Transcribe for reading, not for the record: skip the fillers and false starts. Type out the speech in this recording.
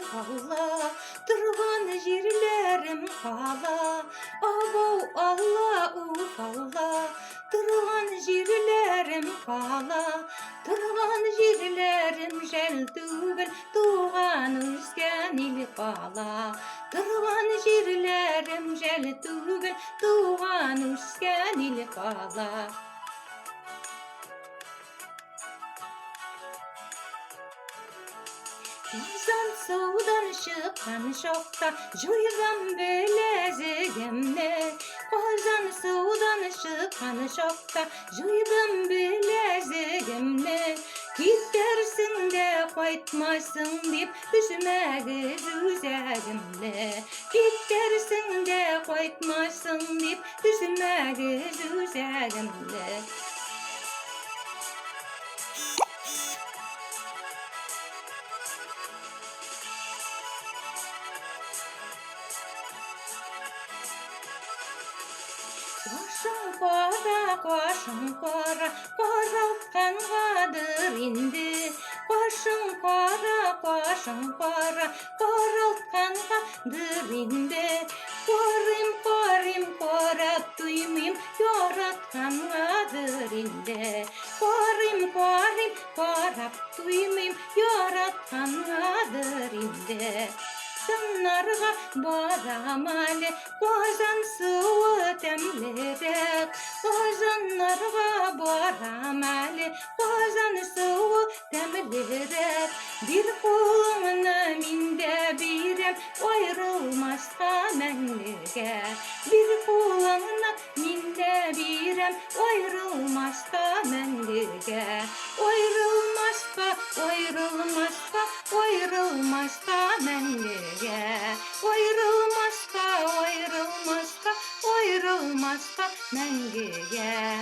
ufalla, durgan jirlerim kala. Abo Allah ufalla, durgan jirlerim kala. Durgan jirlerim jel tügül, tuğan üsken il kala. Durgan jirlerim jel tügül, tuğan üsken il kala. Kızan sudan çıkan şokta, juygan bileziğimle. Kızan sudan çıkan şokta, juygan bileziğimle. Gidersin de koytmasın deyip, üzmegiz üzegimle. Gidersin de koytmasın deyip, üzmegiz üzegimle. Koşun kora, koraltkan gadır indi. Koşun kora, koraltkan gadır indi. Korim, korap duymayım, yoratkan gadır indi. Korim, korap duymayım, yoratkan gadır indi. Sınarga baramale, kozan suvu temlerek. Kozanlarga baramale, kozan suvu temlerek. Bir kuluna minde birem, ayrılmazsa menlige. Bir kuluna minde birem, ayrılmazsa menlige. Ayrılmazsa menlige. Ayrılmazsa menlige.